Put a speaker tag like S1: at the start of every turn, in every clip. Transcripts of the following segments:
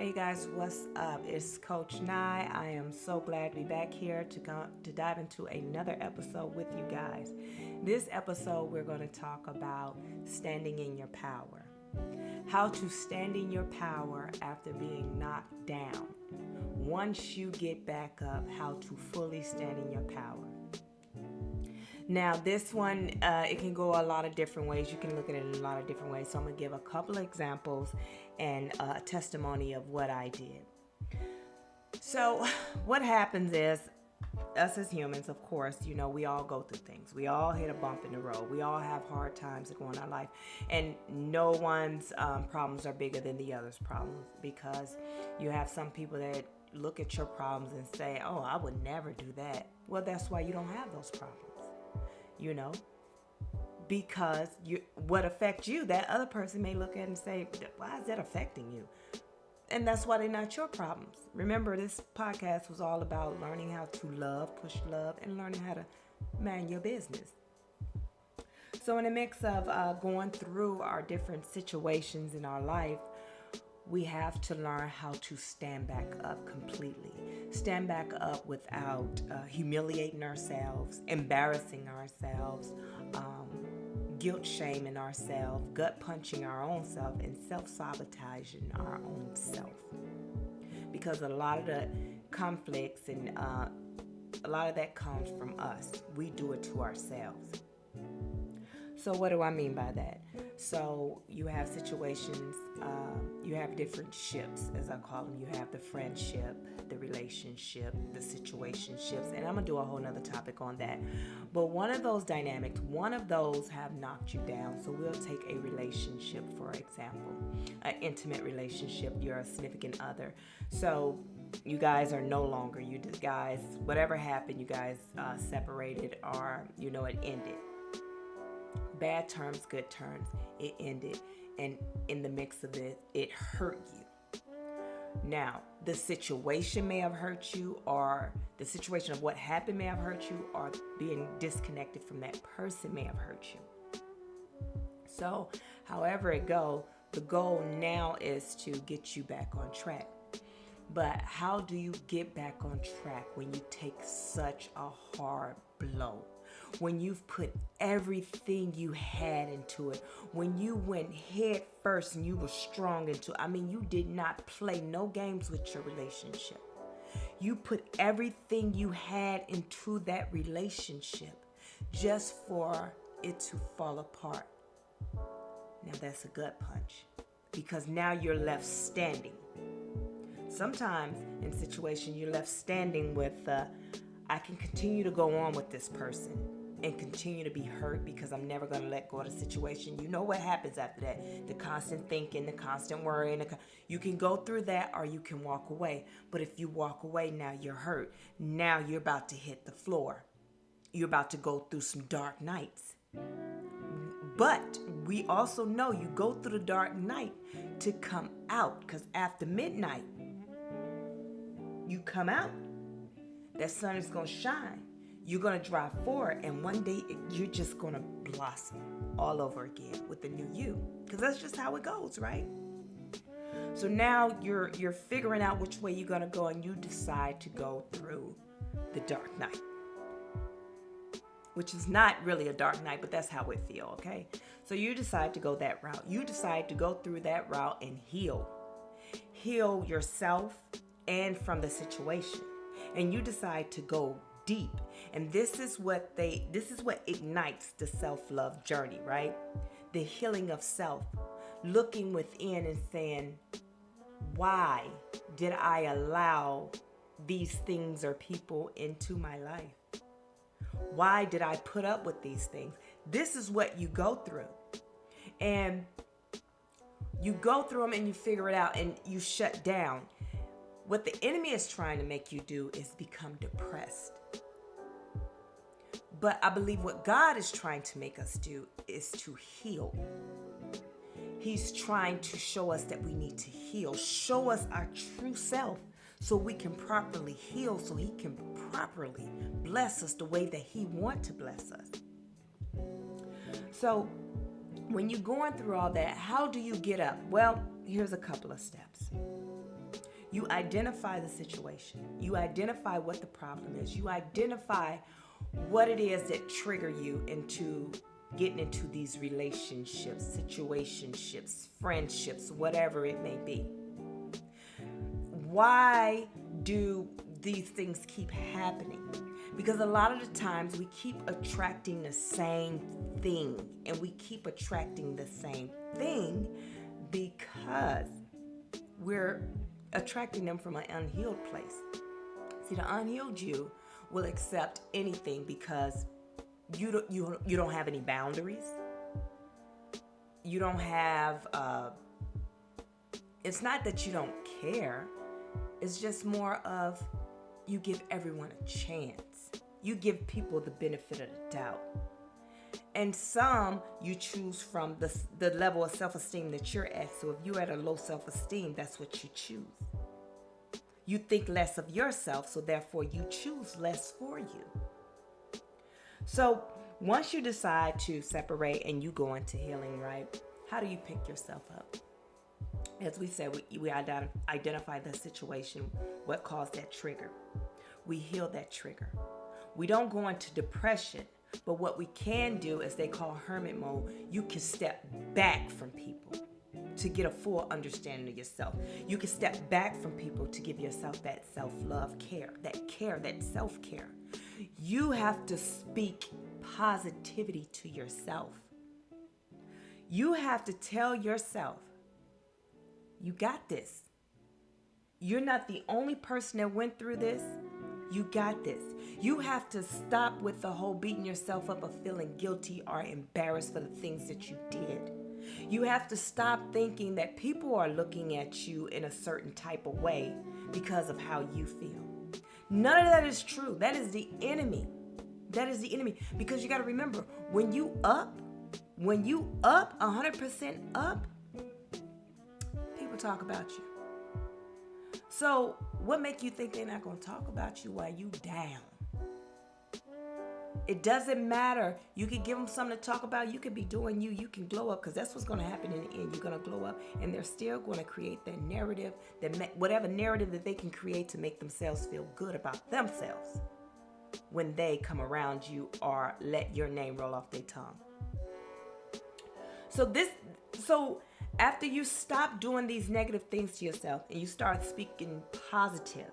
S1: Hey guys, what's up? It's Coach Nye. I am so glad to be back here to dive into another episode with you guys. This episode, we're going to talk about standing in your power. How to stand in your power after being knocked down. Once you get back up, how to fully stand in your power. Now, this one, it can go a lot of different ways. You can look at it in a lot of different ways. So I'm going to give a couple of examples and a testimony of what I did. So what happens is, us as humans, of course, we all go through things. We all hit a bump in the road. We all have hard times that go in our life. And no one's problems are bigger than the other's problems, because you have some people that look at your problems and say, oh, I would never do that. Well, that's why you don't have those problems. Because what affects you, that other person may look at and say, why is that affecting you? And that's why they're not your problems. Remember, this podcast was all about learning how to love, push love, and learning how to mind your business. So in the mix of going through our different situations in our life, we have to learn how to stand back up completely. Stand back up without humiliating ourselves, embarrassing ourselves, guilt shaming ourselves, gut punching our own self, and self-sabotaging our own self. Because a lot of the conflicts and a lot of that comes from us. We do it to ourselves. So what do I mean by that? So you have situations, you have different ships, as I call them. You have the friendship, the relationship, the situationships, and I'm going to do a whole nother topic on that. But one of those dynamics, one of those have knocked you down. So we'll take a relationship, for example, an intimate relationship. You're a significant other. So you guys are no longer, whatever happened, you guys separated, or, it ended. Bad terms, good terms, it ended. And in the mix of it, it hurt you. Now, the situation may have hurt you, or the situation of what happened may have hurt you, or being disconnected from that person may have hurt you. So, however it goes, the goal now is to get you back on track. But how do you get back on track when you take such a hard blow? When you've put everything you had into it, when you went head first and you were strong into it. You did not play no games with your relationship. You put everything you had into that relationship just for it to fall apart. Now that's a gut punch, because now you're left standing. Sometimes in situations you're left standing with, I can continue to go on with this person and continue to be hurt because I'm never going to let go of the situation. You know what happens after that? The constant thinking, the constant worrying. You can go through that, or you can walk away. But if you walk away, now you're hurt. Now you're about to hit the floor. You're about to go through some dark nights. But we also know you go through the dark night to come out, because after midnight, you come out. That sun is going to shine. You're going to drive forward, and one day you're just going to blossom all over again with the new you, because that's just how it goes, right? So now you're figuring out which way you're going to go, and you decide to go through the dark night, which is not really a dark night, but that's how it feels, okay? So you decide to go that route. You decide to go through that route and heal yourself and from the situation. And you decide to go deep. And this is what ignites the self-love journey, right? The healing of self. Looking within and saying, why did I allow these things or people into my life? Why did I put up with these things? This is what you go through. And you go through them and you figure it out and you shut down. What the enemy is trying to make you do is become depressed. But I believe what God is trying to make us do is to heal. He's trying to show us that we need to heal, show us our true self so we can properly heal, so he can properly bless us the way that he wants to bless us. So when you're going through all that, how do you get up? Well, here's a couple of steps. You identify the situation. You identify what the problem is. You identify what it is that trigger you into getting into these relationships, situationships, friendships, whatever it may be. Why do these things keep happening? Because a lot of the times we keep attracting the same thing, and we keep attracting the same thing because we're attracting them from an unhealed place. See, the unhealed you will accept anything because you don't have any boundaries. You don't have, it's not that you don't care. It's just more of you give everyone a chance. You give people the benefit of the doubt. And some you choose from the level of self-esteem that you're at. So if you're at a low self-esteem, that's what you choose. You think less of yourself, so therefore you choose less for you. So once you decide to separate and you go into healing, right? How do you pick yourself up? As we said, we identify the situation, what caused that trigger. We heal that trigger. We don't go into depression, but what we can do, as they call hermit mode, you can step back from people to get a full understanding of yourself. You can step back from people to give yourself that self-love care, that self-care. You have to speak positivity to yourself. You have to tell yourself, you got this. You're not the only person that went through this. You got this. You have to stop with the whole beating yourself up of feeling guilty or embarrassed for the things that you did. You have to stop thinking that people are looking at you in a certain type of way because of how you feel. None of that is true. That is the enemy. That is the enemy. Because you got to remember, when you up 100% up, people talk about you. So what make you think they're not going to talk about you while you down? It doesn't matter. You can give them something to talk about. You could be doing you. You can glow up, because that's what's going to happen in the end. You're going to glow up, and they're still going to create that narrative, whatever narrative that they can create to make themselves feel good about themselves when they come around you or let your name roll off their tongue. So after you stop doing these negative things to yourself and you start speaking positive,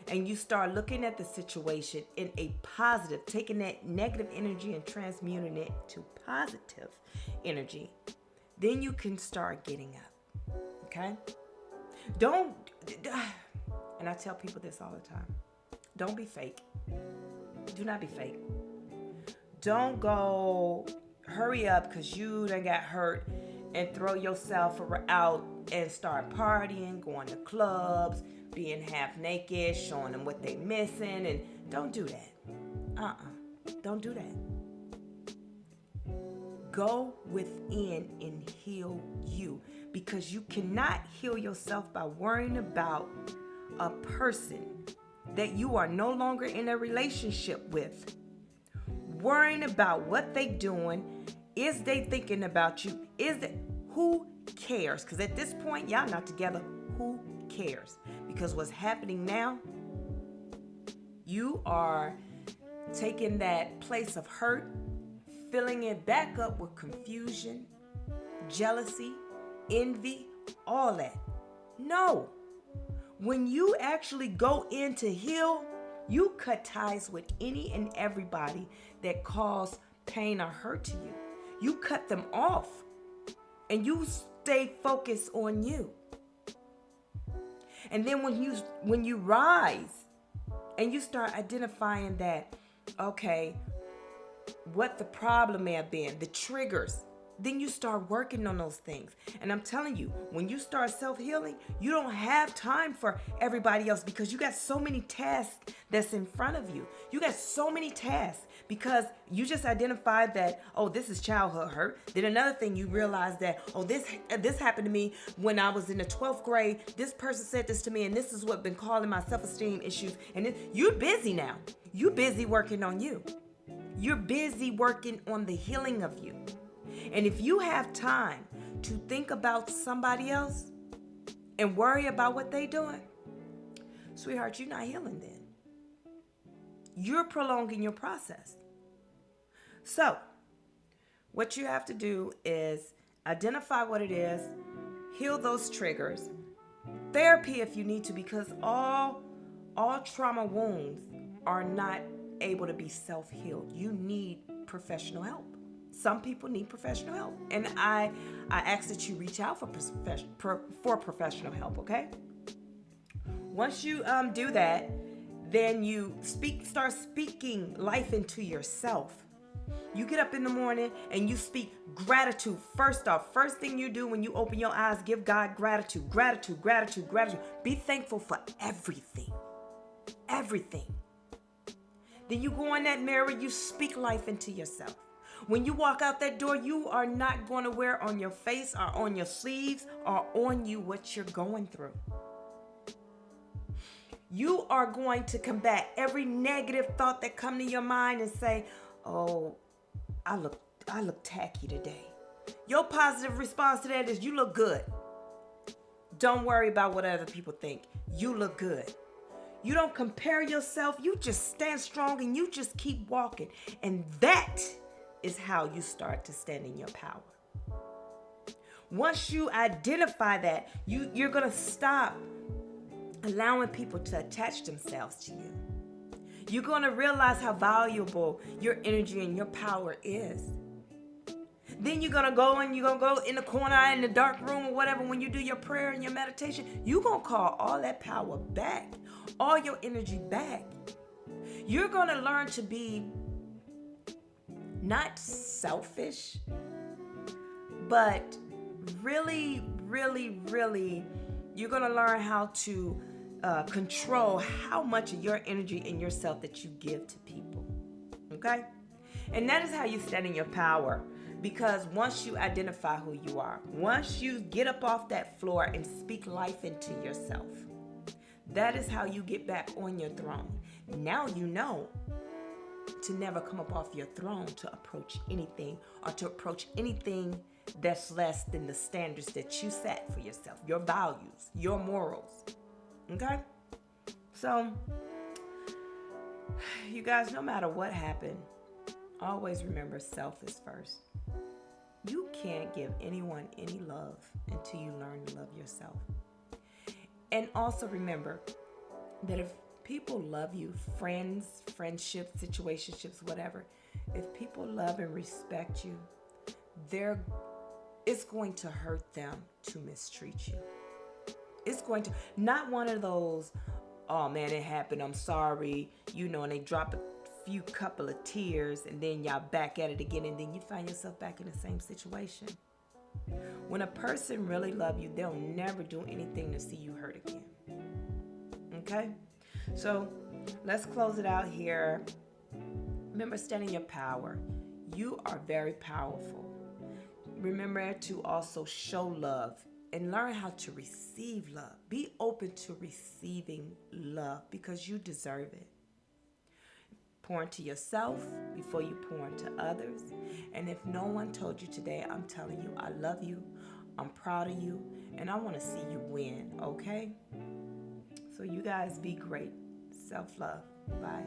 S1: and you start looking at the situation in a positive, taking that negative energy and transmuting it to positive energy, then you can start getting up. Okay? And I tell people this all the time, don't be fake. Do not be fake. Don't go hurry up because you done got hurt and throw yourself out and start partying, going to clubs, being half naked, showing them what they missing, and don't do that. Don't do that. Go within and heal you, because you cannot heal yourself by worrying about a person that you are no longer in a relationship with. Worrying about what they doing. Is they thinking about you? Who cares? Because at this point, y'all not together. Who cares? Because what's happening now, you are taking that place of hurt, filling it back up with confusion, jealousy, envy, all that. No. When you actually go in to heal, you cut ties with any and everybody that cause pain or hurt to you. You cut them off, and you stay focused on you. And then when you rise and you start identifying that, okay, what the problem may have been, the triggers, then you start working on those things. And I'm telling you, when you start self-healing, you don't have time for everybody else, because you got so many tasks that's in front of you. You got so many tasks because you just identified that, oh, this is childhood hurt. Then another thing, you realize that, oh, this happened to me when I was in the 12th grade. This person said this to me, and this is what been calling my self-esteem issues. And you're busy now. You're busy working on you. You're busy working on the healing of you. And if you have time to think about somebody else and worry about what they doing, Sweetheart, you're not healing then. You're prolonging your process. So, what you have to do is identify what it is, heal those triggers, therapy if you need to, because all trauma wounds are not able to be self-healed. You need professional help. Some people need professional help, and I ask that you reach out for professional help. Okay. Once you do that, then you start speaking life into yourself. You get up in the morning and you speak gratitude. First off, first thing you do when you open your eyes, give God gratitude, gratitude, gratitude, gratitude. Be thankful for everything. Everything. Then you go in that mirror, you speak life into yourself. When you walk out that door, you are not going to wear on your face or on your sleeves or on you what you're going through. You are going to combat every negative thought that come to your mind and say, oh, I look tacky today. Your positive response to that is you look good. Don't worry about what other people think. You look good. You don't compare yourself. You just stand strong and you just keep walking. And that is how you start to stand in your power. Once you identify that, you're going to stop allowing people to attach themselves to you. You're going to realize how valuable your energy and your power is. Then you're going to go in the corner in the dark room or whatever when you do your prayer and your meditation. You're going to call all that power back, all your energy back. You're going to learn to be not selfish, but really, really, really, you're going to learn how to control how much of your energy and yourself that you give to people. Okay? And that is how you stand in your power. Because once you identify who you are, once you get up off that floor and speak life into yourself, that is how you get back on your throne. Now you know to never come up off your throne to approach anything or to approach anything that's less than the standards that you set for yourself, your values, your morals. Okay? So, you guys, no matter what happened, always remember self is first. You can't give anyone any love until you learn to love yourself. And also remember that if people love you, friends, friendships, situationships, whatever, if people love and respect you, it's going to hurt them to mistreat you. It's going to, not one of those, oh man, it happened, I'm sorry, and they drop a few couple of tears and then y'all back at it again and then you find yourself back in the same situation. When a person really loves you, they'll never do anything to see you hurt again. Okay? So let's close it out here. Remember, stand in your power. You are very powerful. Remember to also show love and learn how to receive love. Be open to receiving love because you deserve it. Pour into yourself before you pour into others. And if no one told you today, I'm telling you, I love you, I'm proud of you, and I want to see you win, okay? So you guys be great. Self-love. Bye.